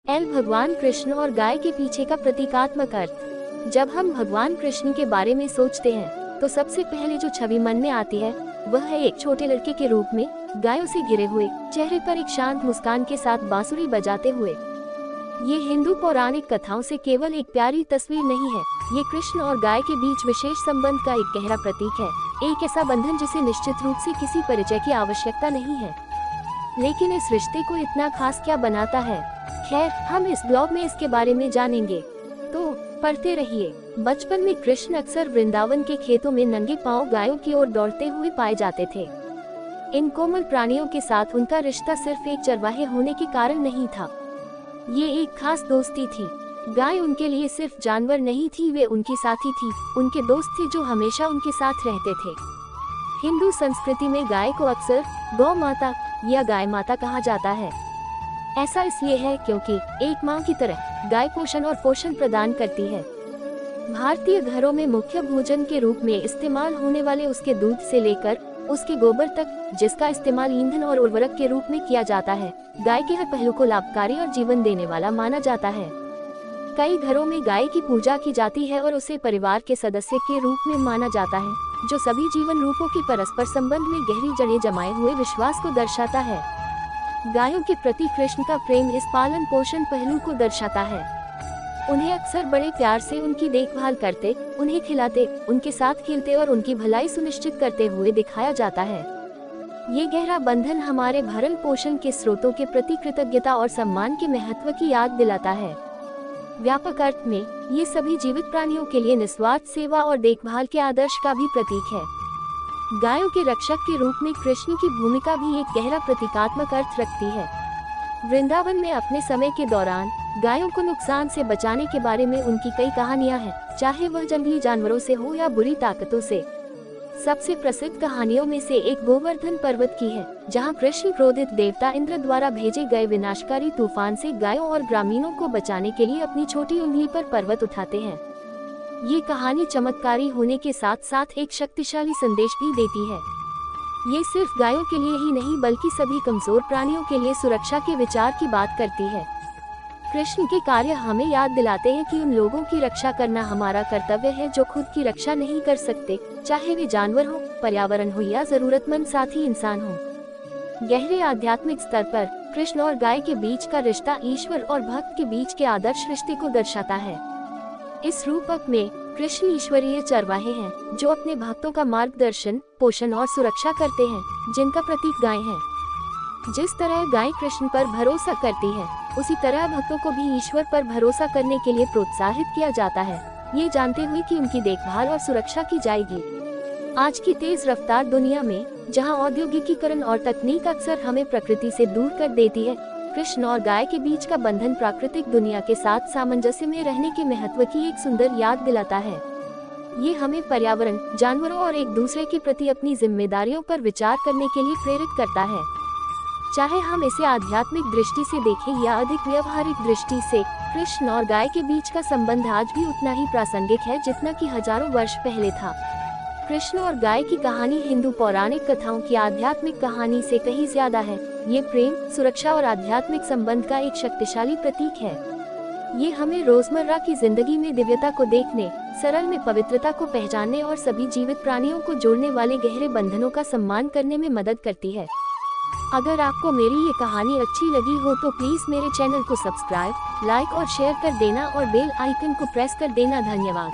L भगवान कृष्ण और गाय के पीछे का प्रतीकात्मक अर्थ। जब हम भगवान कृष्ण के बारे में सोचते हैं तो सबसे पहले जो छवि मन में आती है वह है एक छोटे लड़के के रूप में, गायों से घिरे हुए, चेहरे पर एक शांत मुस्कान के साथ बांसुरी बजाते हुए। ये हिंदू पौराणिक कथाओं से केवल एक प्यारी तस्वीर नहीं है, ये कृष्ण और गाय के बीच विशेष संबंध का एक गहरा प्रतीक है, एक ऐसा बंधन जिसे निश्चित रूप से किसी परिचय की आवश्यकता नहीं है। लेकिन इस रिश्ते को इतना खास क्या बनाता है? खैर, हम इस ब्लॉग में इसके बारे में जानेंगे, तो पढ़ते रहिए। बचपन में कृष्ण अक्सर वृंदावन के खेतों में नंगे पांव गायों की ओर दौड़ते हुए पाए जाते थे। इन कोमल प्राणियों के साथ उनका रिश्ता सिर्फ एक चरवाहे होने के कारण नहीं था, ये एक खास दोस्ती थी। गाय उनके लिए सिर्फ जानवर नहीं थी, वे उनकी साथी थी, उनके दोस्त थे जो हमेशा उनके साथ रहते थे। हिंदू संस्कृति में गाय को अक्सर गौ माता या गाय माता कहा जाता है। ऐसा इसलिए है क्योंकि एक मां की तरह गाय पोषण और पोषण प्रदान करती है। भारतीय घरों में मुख्य भोजन के रूप में इस्तेमाल होने वाले उसके दूध से लेकर उसके गोबर तक, जिसका इस्तेमाल ईंधन और उर्वरक के रूप में किया जाता है, गाय के हर पहलू को लाभकारी और जीवन देने वाला माना जाता है। कई घरों में गाय की पूजा की जाती है और उसे परिवार के सदस्य के रूप में माना जाता है, जो सभी जीवन रूपों के परस्पर संबंध में गहरी जड़ें जमाए हुए विश्वास को दर्शाता है। गायों के प्रति कृष्ण का प्रेम इस पालन पोषण पहलू को दर्शाता है। उन्हें अक्सर बड़े प्यार से उनकी देखभाल करते, उन्हें खिलाते, उनके साथ खेलते और उनकी भलाई सुनिश्चित करते हुए दिखाया जाता है। ये गहरा बंधन हमारे भरण पोषण के स्रोतों के प्रति कृतज्ञता और सम्मान के महत्व की याद दिलाता है। व्यापक अर्थ में ये सभी जीवित प्राणियों के लिए निस्वार्थ सेवा और देखभाल के आदर्श का भी प्रतीक है। गायों के रक्षक के रूप में कृष्ण की भूमिका भी एक गहरा प्रतीकात्मक अर्थ रखती है। वृंदावन में अपने समय के दौरान गायों को नुकसान से बचाने के बारे में उनकी कई कहानियां हैं, चाहे वह जंगली जानवरों से हो या बुरी ताकतों से। सबसे प्रसिद्ध कहानियों में से एक गोवर्धन पर्वत की है, जहां कृष्ण क्रोधित देवता इंद्र द्वारा भेजे गए विनाशकारी तूफान से गायों और ग्रामीणों को बचाने के लिए अपनी छोटी उंगली पर पर्वत उठाते हैं। ये कहानी चमत्कारी होने के साथ साथ एक शक्तिशाली संदेश भी देती है। ये सिर्फ गायों के लिए ही नहीं बल्कि सभी कमजोर प्राणियों के लिए सुरक्षा के विचार की बात करती है। कृष्ण के कार्य हमें याद दिलाते हैं कि उन लोगों की रक्षा करना हमारा कर्तव्य है जो खुद की रक्षा नहीं कर सकते, चाहे वे जानवर हो, पर्यावरण हो या जरूरतमंद साथी इंसान हो। गहरे आध्यात्मिक स्तर पर कृष्ण और गाय के बीच का रिश्ता ईश्वर और भक्त के बीच के आदर्श रिश्ते को दर्शाता है। इस रूपक में कृष्ण ईश्वरीय चरवाहे हैं जो अपने भक्तों का मार्गदर्शन, पोषण और सुरक्षा करते हैं, जिनका प्रतीक गाय है। जिस तरह गाय कृष्ण पर भरोसा करती है, उसी तरह भक्तों को भी ईश्वर पर भरोसा करने के लिए प्रोत्साहित किया जाता है, ये जानते हुए कि उनकी देखभाल और सुरक्षा की जाएगी। आज की तेज रफ्तार दुनिया में, जहां औद्योगिकीकरण और तकनीक अक्सर हमें प्रकृति से दूर कर देती है, कृष्ण और गाय के बीच का बंधन प्राकृतिक दुनिया के साथ सामंजस्य में रहने के महत्व की एक सुंदर याद दिलाता है। ये हमें पर्यावरण, जानवरों और एक दूसरे के प्रति अपनी जिम्मेदारियों पर विचार करने के लिए प्रेरित करता है। चाहे हम इसे आध्यात्मिक दृष्टि से देखें या अधिक व्यवहारिक दृष्टि से, कृष्ण और गाय के बीच का संबंध आज भी उतना ही प्रासंगिक है जितना कि हजारों वर्ष पहले था। कृष्ण और गाय की कहानी हिंदू पौराणिक कथाओं की आध्यात्मिक कहानी से कहीं ज्यादा है। ये प्रेम, सुरक्षा और आध्यात्मिक संबंध का एक शक्तिशाली प्रतीक है। ये हमें रोजमर्रा की जिंदगी में दिव्यता को देखने, सरल में पवित्रता को पहचानने और सभी जीवित प्राणियों को जोड़ने वाले गहरे बंधनों का सम्मान करने में मदद करती है। अगर आपको मेरी ये कहानी अच्छी लगी हो तो प्लीज मेरे चैनल को सब्सक्राइब, लाइक और शेयर कर देना और बेल आइकन को प्रेस कर देना। धन्यवाद।